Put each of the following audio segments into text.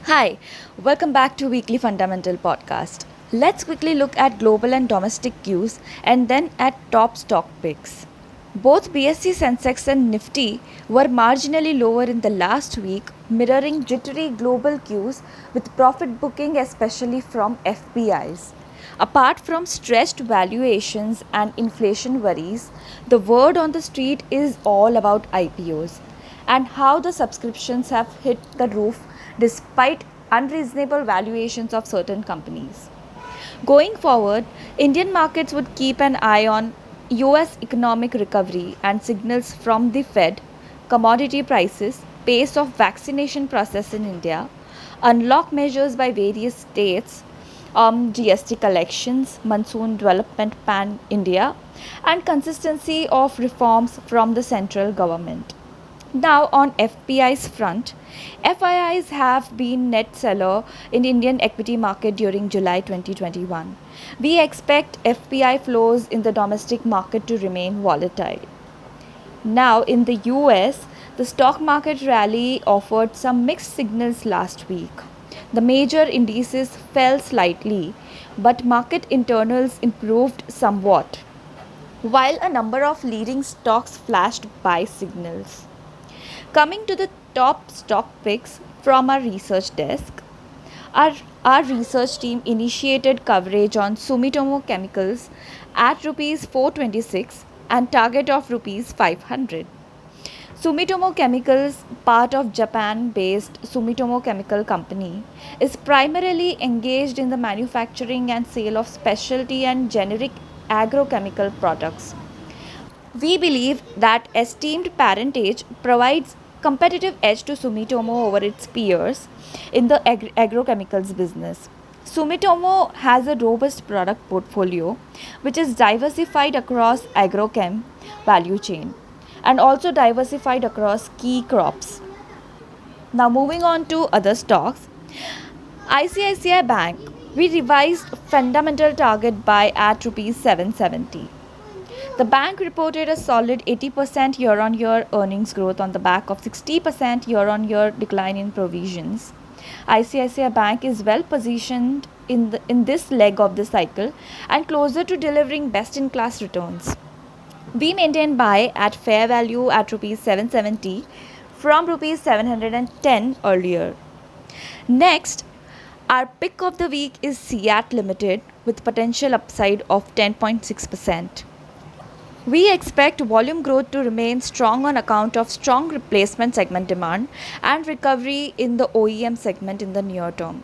Hi, welcome back to Weekly Fundamental Podcast. Let's quickly look at global and domestic cues and then at top stock picks. Both BSE Sensex and Nifty were marginally lower in the last week, mirroring jittery global cues with profit booking especially from FPIs. Apart from stretched valuations and inflation worries, the word on the street is all about IPOs and how the subscriptions have hit the roof despite unreasonable valuations of certain companies. Going forward, Indian markets would keep an eye on US economic recovery and signals from the Fed, commodity prices, pace of vaccination process in India, unlock measures by various states, GST collections, monsoon development pan India, and consistency of reforms from the central government. Now, on FPI's front, FIIs have been net seller in Indian equity market during July 2021. We expect FPI flows in the domestic market to remain volatile. Now, in the US, the stock market rally offered some mixed signals last week. The major indices fell slightly, but market internals improved somewhat, while a number of leading stocks flashed buy signals. Coming to the top stock picks from our research desk, our, our research team initiated coverage on Sumitomo Chemicals at rupees 426 and target of rupees 500. Sumitomo Chemicals, part of Japan-based Sumitomo Chemical Company, is primarily engaged in the manufacturing and sale of specialty and generic agrochemical products. We believe that esteemed parentage provides competitive edge to Sumitomo over its peers in the agrochemicals business. Sumitomo has a robust product portfolio which is diversified across agrochem value chain and also diversified across key crops. Now moving on to other stocks, ICICI Bank, we revised fundamental target buy at rupees 770. The bank reported a solid 80% year on year earnings growth on the back of 60% year on year decline in provisions. ICICI Bank is well positioned in this leg of the cycle and closer to delivering best in class returns. We maintain buy at fair value at rupees 770 from rupees 710 earlier. Next, our pick of the week is SIAT Limited with potential upside of 10.6%. We expect volume growth to remain strong on account of strong replacement segment demand and recovery in the OEM segment in the near term.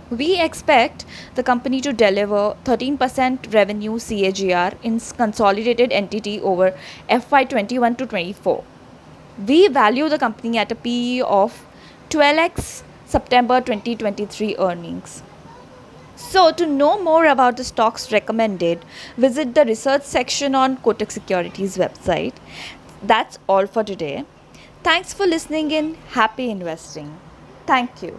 We expect the company to deliver 13% revenue CAGR in consolidated entity over FY21 to 24. We value the company at a PE of 12x September 2023 earnings. So, to know more about the stocks recommended, visit the research section on Kotak Securities website. That's all for today. Thanks for listening in. Happy investing. Thank you.